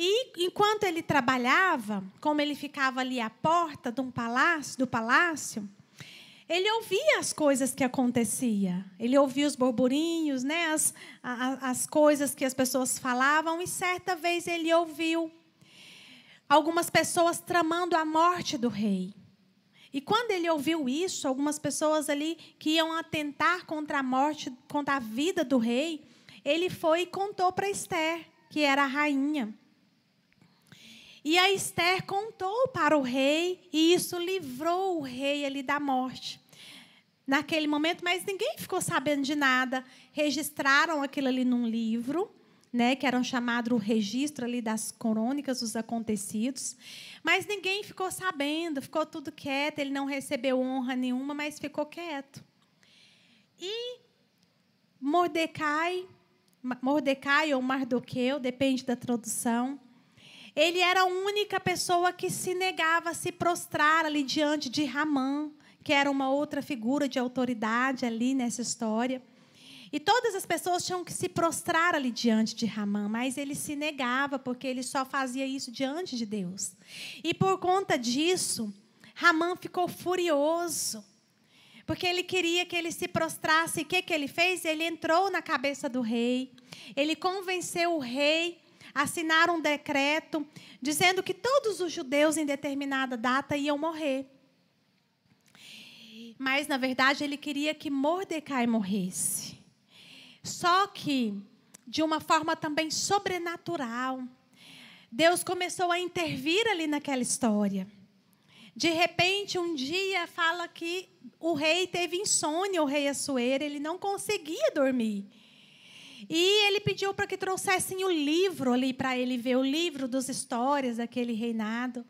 E enquanto ele trabalhava, como ele ficava ali à porta do palácio, ele ouvia as coisas que aconteciam. Ele ouvia os burburinhos, né, as coisas que as pessoas falavam. E certa vez ele ouviu algumas pessoas tramando a morte do rei. E quando ele ouviu isso, algumas pessoas ali que iam atentar contra a morte, contra a vida do rei, ele foi e contou para Ester, que era a rainha. E a Ester contou para o rei, e isso livrou o rei ali da morte. Naquele momento, mas ninguém ficou sabendo de nada. Registraram aquilo ali num livro, né, que era chamado o registro ali das crônicas dos acontecidos. Mas ninguém ficou sabendo, ficou tudo quieto. Ele não recebeu honra nenhuma, mas ficou quieto. E Mordecai ou Mardoqueu, depende da tradução, ele era a única pessoa que se negava a se prostrar ali diante de Ramã, que era uma outra figura de autoridade ali nessa história. E todas as pessoas tinham que se prostrar ali diante de Ramã, mas ele se negava, porque ele só fazia isso diante de Deus. E por conta disso, Ramã ficou furioso, porque ele queria que ele se prostrasse. E o que ele fez? Ele entrou na cabeça do rei, ele convenceu o rei a assinar um decreto dizendo que todos os judeus em determinada data iam morrer. Mas, na verdade, ele queria que Mordecai morresse. Só que, de uma forma também sobrenatural, Deus começou a intervir ali naquela história. De repente, um dia, fala que o rei teve insônia, o rei Assuero, ele não conseguia dormir. E ele pediu para que trouxessem o livro ali para ele ver, o livro das histórias daquele reinado.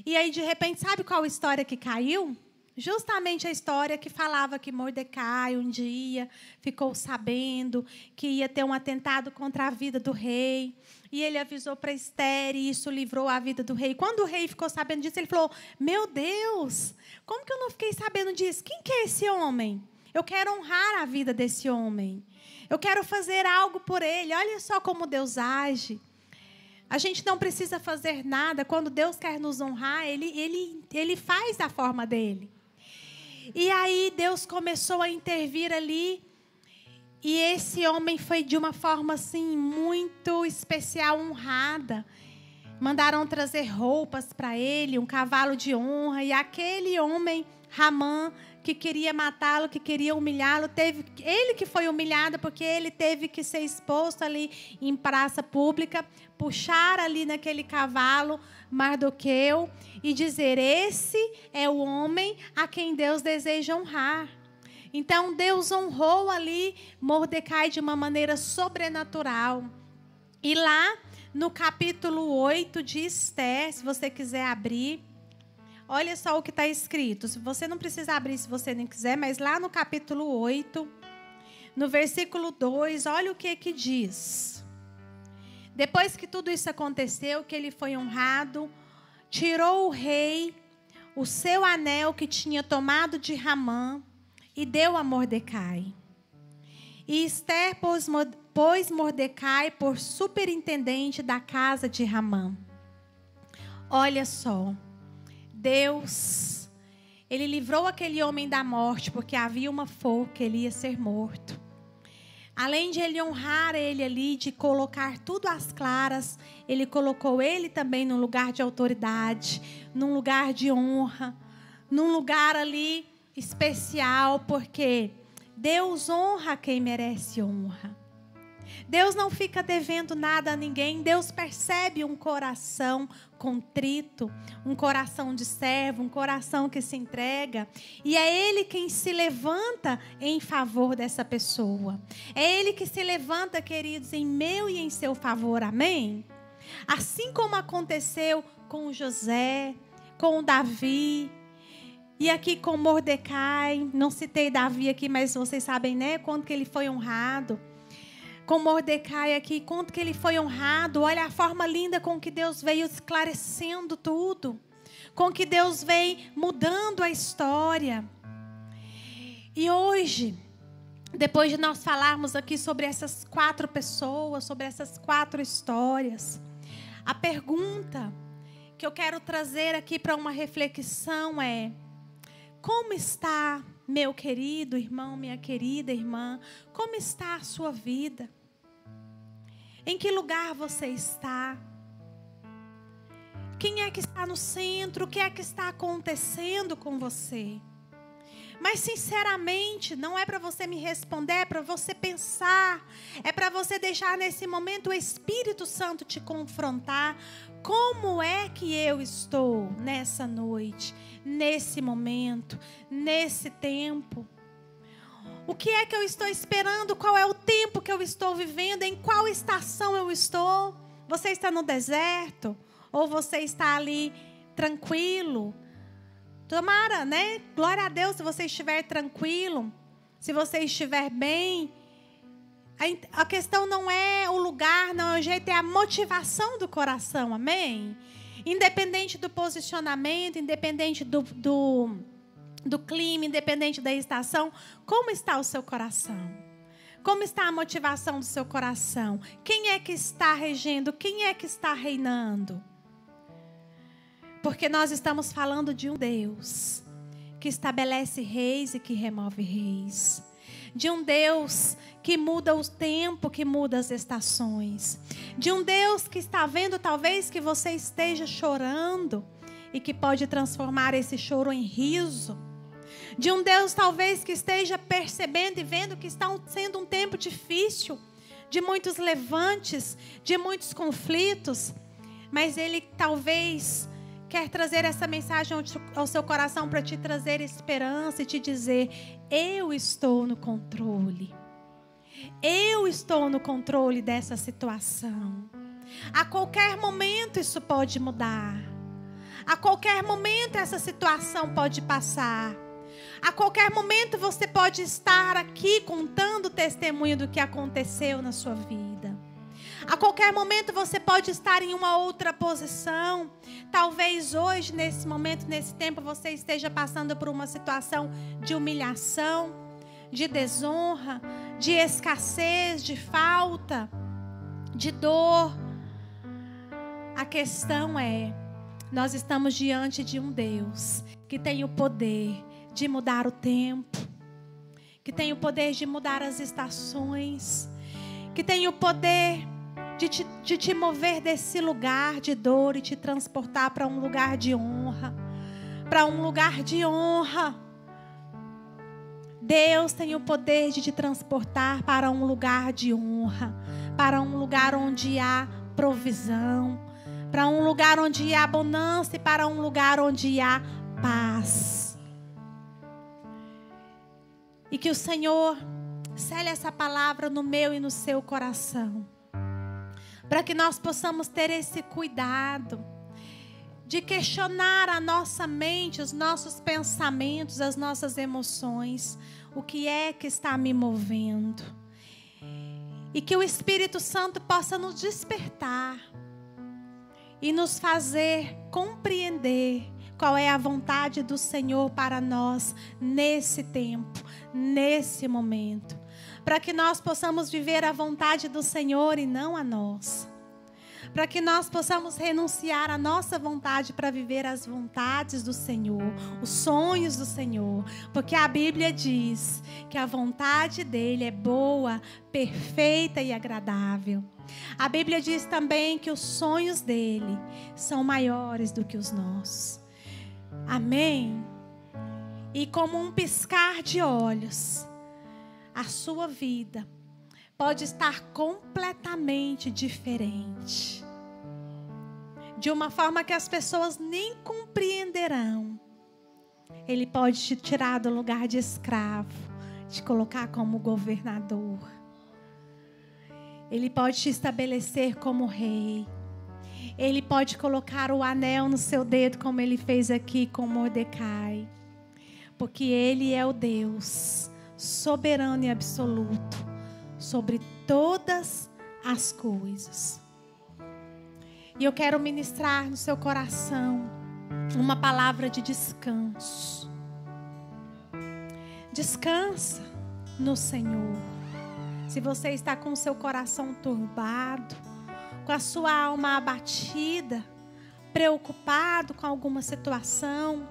E aí, de repente, sabe qual história que caiu? Justamente a história que falava que Mordecai um dia ficou sabendo que ia ter um atentado contra a vida do rei. E ele avisou para Ester e isso livrou a vida do rei. Quando o rei ficou sabendo disso, ele falou: meu Deus, como que eu não fiquei sabendo disso? Quem que é esse homem? Eu quero honrar a vida desse homem. Eu quero fazer algo por ele. Olha só como Deus age. A gente não precisa fazer nada. Quando Deus quer nos honrar, ele faz da forma dele. E aí Deus começou a intervir ali. E esse homem foi de uma forma assim muito especial, honrada. Mandaram trazer roupas para ele, um cavalo de honra. E aquele homem, Ramã, que queria matá-lo, que queria humilhá-lo, ele que foi humilhado, porque ele teve que ser exposto ali em praça pública, puxar ali naquele cavalo Mardoqueu e dizer: esse é o homem a quem Deus deseja honrar. Então, Deus honrou ali Mordecai de uma maneira sobrenatural. E lá, no capítulo 8 de Ester, se você quiser abrir, olha só o que está escrito. Se você não precisa abrir se você nem quiser, mas lá no capítulo 8, no versículo 2, olha o que diz. Depois que tudo isso aconteceu, que ele foi honrado, tirou o rei o seu anel que tinha tomado de Ramã e deu a Mordecai. E Ester pôs Mordecai por superintendente da casa de Ramã. Olha só, Deus, ele livrou aquele homem da morte, porque havia uma forca, ele ia ser morto. Além de ele honrar ele ali, de colocar tudo às claras, ele colocou ele também num lugar de autoridade, num lugar de honra, num lugar ali especial, porque Deus honra quem merece honra. Deus não fica devendo nada a ninguém. Deus percebe um coração contrito, um coração de servo, um coração que se entrega. E é Ele quem se levanta em favor dessa pessoa. É Ele que se levanta, queridos, em meu e em seu favor. Amém? Assim como aconteceu com José, com Davi, e aqui com Mordecai. Não citei Davi aqui, mas vocês sabem, né? Quanto que ele foi honrado. Com Mordecai aqui, quanto que ele foi honrado. Olha a forma linda com que Deus veio esclarecendo tudo. Com que Deus veio mudando a história. E hoje, depois de nós falarmos aqui sobre essas 4 pessoas, sobre essas 4 histórias, A pergunta que eu quero trazer aqui para uma reflexão é: como está, meu querido irmão, minha querida irmã? Como está a sua vida? Em que lugar você está? Quem é que está no centro? O que é que está acontecendo com você? Mas sinceramente, não é para você me responder, é para você pensar, é para você deixar nesse momento o Espírito Santo te confrontar. Como é que eu estou nessa noite, nesse momento, nesse tempo? O que é que eu estou esperando? Qual é o tempo que eu estou vivendo? Em qual estação eu estou? Você está no deserto? Ou você está ali tranquilo? Tomara, né? Glória a Deus se você estiver tranquilo, se você estiver bem. A questão não é o lugar, não é o jeito, é a motivação do coração, amém? Independente do posicionamento, independente do clima, independente da estação, como está o seu coração? Como está a motivação do seu coração? Quem é que está regendo? Quem é que está reinando? Porque nós estamos falando de um Deus que estabelece reis e que remove reis. De um Deus que muda o tempo, que muda as estações. De um Deus que está vendo talvez que você esteja chorando e que pode transformar esse choro em riso. De um Deus talvez que esteja percebendo e vendo que está sendo um tempo difícil, de muitos levantes, de muitos conflitos, mas Ele talvez quer trazer essa mensagem ao seu coração para te trazer esperança e te dizer: eu estou no controle. Eu estou no controle dessa situação. A qualquer momento isso pode mudar. A qualquer momento essa situação pode passar. A qualquer momento você pode estar aqui contando o testemunho do que aconteceu na sua vida. A qualquer momento você pode estar em uma outra posição. Talvez hoje, nesse momento, nesse tempo, você esteja passando por uma situação de humilhação, de desonra, de escassez, de falta, de dor. A questão é, nós estamos diante de um Deus que tem o poder de mudar o tempo, que tem o poder de mudar as estações, que tem o poder de te mover desse lugar de dor e te transportar para um lugar de honra. Para um lugar de honra. Deus tem o poder de te transportar para um lugar de honra. Para um lugar onde há provisão. Para um lugar onde há bonança e para um lugar onde há paz. E que o Senhor cele essa palavra no meu e no seu coração. Para que nós possamos ter esse cuidado de questionar a nossa mente, os nossos pensamentos, as nossas emoções. O que é que está me movendo? E que o Espírito Santo possa nos despertar e nos fazer compreender qual é a vontade do Senhor para nós nesse tempo, nesse momento. Para que nós possamos viver a vontade do Senhor e não a nossa. Para que nós possamos renunciar à nossa vontade para viver as vontades do Senhor, os sonhos do Senhor. Porque a Bíblia diz que a vontade dele é boa, perfeita e agradável. A Bíblia diz também que os sonhos dele são maiores do que os nossos. Amém? E como um piscar de olhos, a sua vida pode estar completamente diferente. De uma forma que as pessoas nem compreenderão. Ele pode te tirar do lugar de escravo, te colocar como governador. Ele pode te estabelecer como rei. Ele pode colocar o anel no seu dedo, como ele fez aqui com Mordecai. Porque ele é o Deus soberano e absoluto sobre todas as coisas. E eu quero ministrar no seu coração uma palavra de descanso. Descansa no Senhor. Se você está com o seu coração turbado, com a sua alma abatida, preocupado com alguma situação,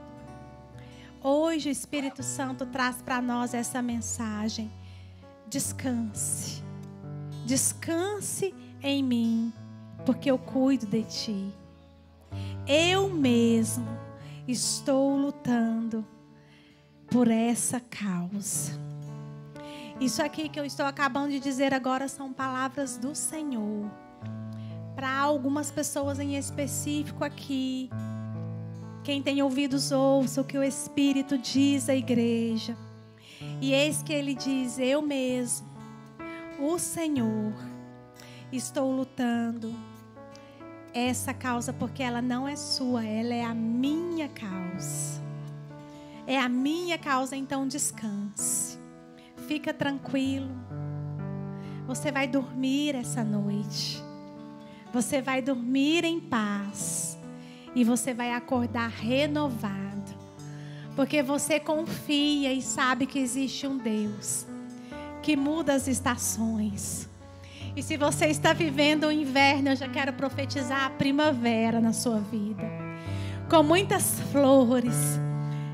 hoje o Espírito Santo traz para nós essa mensagem: descanse, descanse em mim, porque eu cuido de ti. Eu mesmo estou lutando por essa causa. Isso aqui que eu estou acabando de dizer agora são palavras do Senhor para algumas pessoas em específico aqui. Quem tem ouvidos, ouça o que o Espírito diz à igreja. E eis que ele diz: eu mesmo, o Senhor, estou lutando essa causa, porque ela não é sua, ela é a minha causa. É a minha causa, então descanse. Fica tranquilo. Você vai dormir essa noite. Você vai dormir em paz. E você vai acordar renovado. Porque você confia e sabe que existe um Deus que muda as estações. E se você está vivendo o inverno, eu já quero profetizar a primavera na sua vida. Com muitas flores,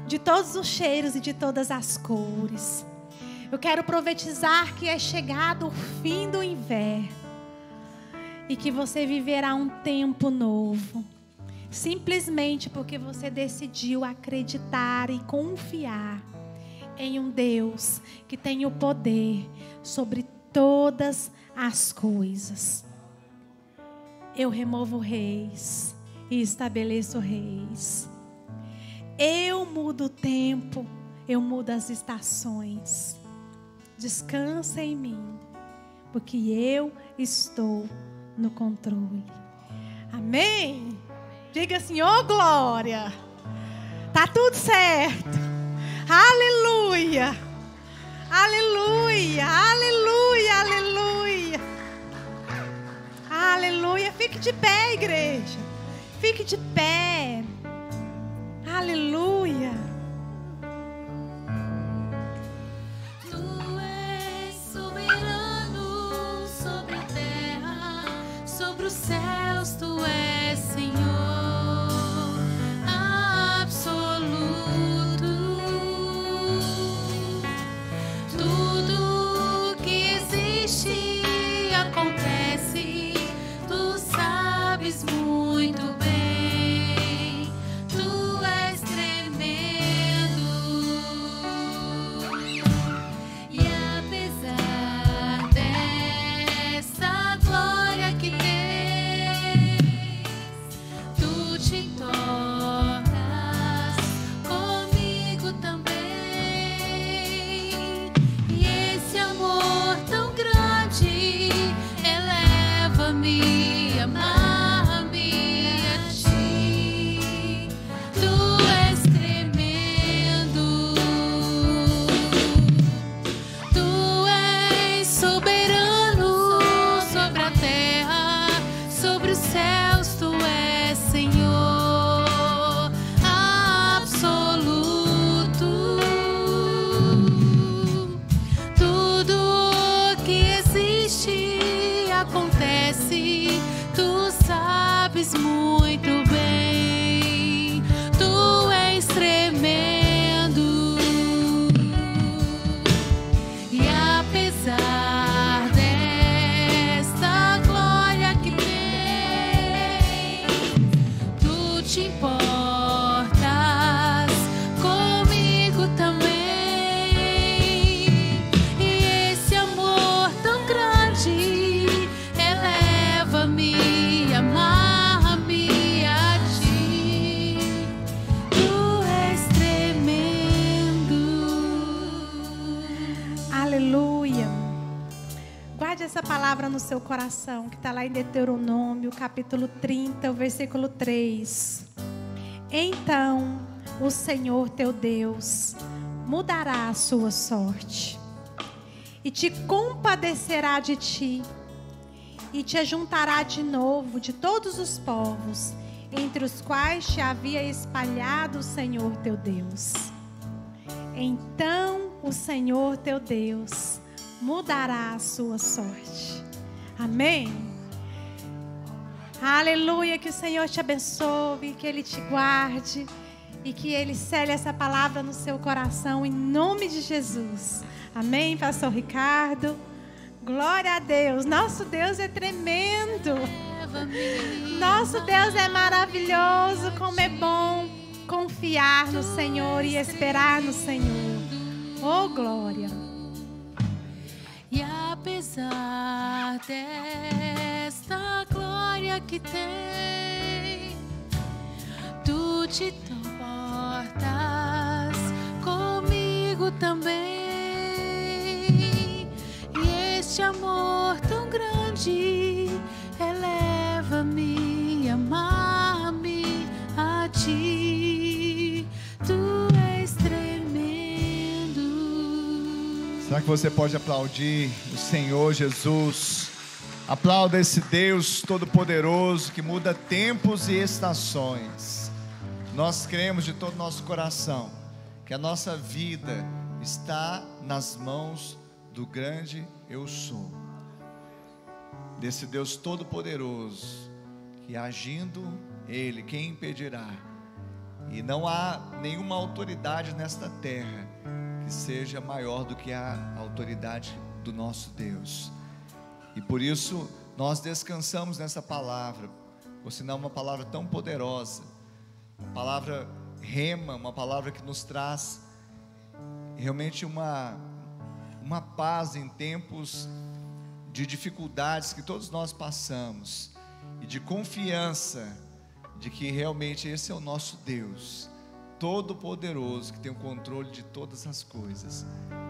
de todos os cheiros e de todas as cores. Eu quero profetizar que é chegado o fim do inverno. E que você viverá um tempo novo. Simplesmente porque você decidiu acreditar e confiar em um Deus que tem o poder sobre todas as coisas. Eu removo reis e estabeleço reis. Eu mudo o tempo, eu mudo as estações. Descansa em mim, porque eu estou no controle. Amém? Diga assim: ô glória, tá tudo certo. Aleluia, aleluia, aleluia, aleluia, aleluia. Fique de pé, igreja, fique de pé. Aleluia. Tu és soberano sobre a terra, sobre os céus, tu és Senhor absoluto. Tudo que existe e acontece, tu sabes muito bem. Tu és tremendo. E apesar dessa glória que tens, tu te importas comigo também. E esse amor tão grande eleva-me, amar-me a ti. Tu és tremendo. Tu és soberano sobre a terra, sobre os céus, tu és Senhor absoluto. Tudo que existe e acontece, tu sabes muito bem. Tu és tremendo. E apesar desta glória que tens, tu te importas comigo também. E esse amor tão grande eleva-me, amarra-me a ti. Tu és tremendo. Aleluia. Guarde essa palavra no seu coração, que está lá em Deuteronômio, capítulo 30, o versículo 3. Então o Senhor teu Deus mudará a sua sorte e te compadecerá de ti e te ajuntará de novo de todos os povos entre os quais te havia espalhado o Senhor teu Deus. Então o Senhor teu Deus mudará a sua sorte. Amém? Aleluia, que o Senhor te abençoe, que Ele te guarde e que Ele cele essa palavra no seu coração, em nome de Jesus. Amém, pastor Ricardo? Glória a Deus, nosso Deus é tremendo, nosso Deus é maravilhoso, como é bom confiar no Senhor e esperar no Senhor. Oh, glória! E apesar desta glória que tem, tu te importas comigo também. E este amor tão grande eleva-me, amar-me a ti. Tu és tremendo. Será que você pode aplaudir o Senhor Jesus? Aplauda esse Deus Todo-Poderoso que muda tempos e estações. Nós cremos de todo o nosso coração que a nossa vida está nas mãos do grande Eu Sou, desse Deus Todo-Poderoso, que agindo Ele, quem impedirá? E não há nenhuma autoridade nesta terra que seja maior do que a autoridade do nosso Deus. E por isso nós descansamos nessa palavra, por sinal uma palavra tão poderosa, uma palavra rema, uma palavra que nos traz realmente uma paz em tempos de dificuldades que todos nós passamos, e de confiança de que realmente esse é o nosso Deus Todo-Poderoso, que tem o controle de todas as coisas.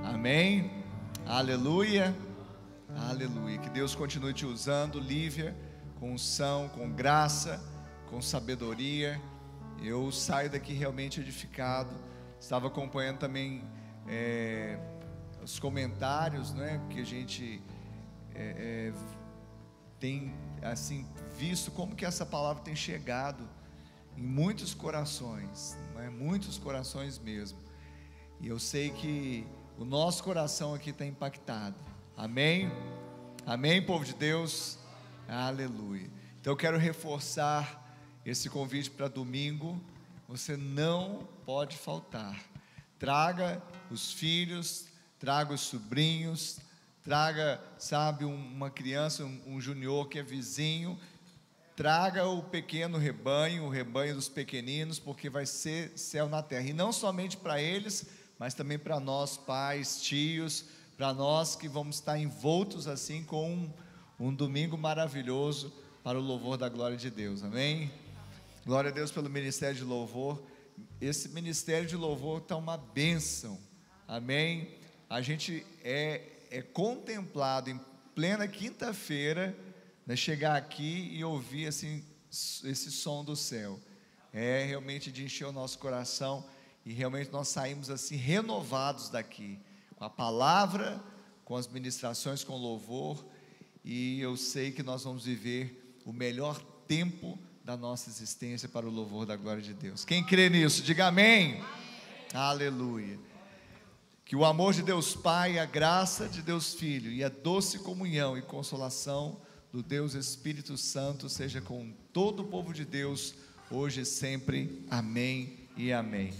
Amém? Aleluia, aleluia. Que Deus continue te usando, Lívia, com unção, com graça, com sabedoria. Eu saio daqui realmente edificado. Estava acompanhando também os comentários, né, que a gente tem assim visto como que essa palavra tem chegado em muitos corações, né, muitos corações mesmo. E eu sei que o nosso coração aqui está impactado. Amém? Amém, povo de Deus? Aleluia. Então eu quero reforçar esse convite para domingo. Você não pode faltar. Traga os filhos, traga os sobrinhos, traga, sabe, uma criança, um junior que é vizinho. Traga o pequeno rebanho, o rebanho dos pequeninos, porque vai ser céu na terra. E não somente para eles, mas também para nós, pais, tios, para nós que vamos estar envoltos assim com um domingo maravilhoso para o louvor da glória de Deus. Amém? Glória a Deus pelo ministério de louvor. Esse ministério de louvor está uma bênção. Amém? A gente é contemplado em plena quinta-feira, né, chegar aqui e ouvir assim, esse som do céu. É realmente de encher o nosso coração, e realmente nós saímos assim renovados daqui, com a palavra, com as ministrações, com louvor. E eu sei que nós vamos viver o melhor tempo da nossa existência para o louvor da glória de Deus. Quem crê nisso, diga amém. Amém. Aleluia. Que o amor de Deus Pai, a graça de Deus Filho e a doce comunhão e consolação do Deus Espírito Santo seja com todo o povo de Deus, hoje e sempre. Amém e amém.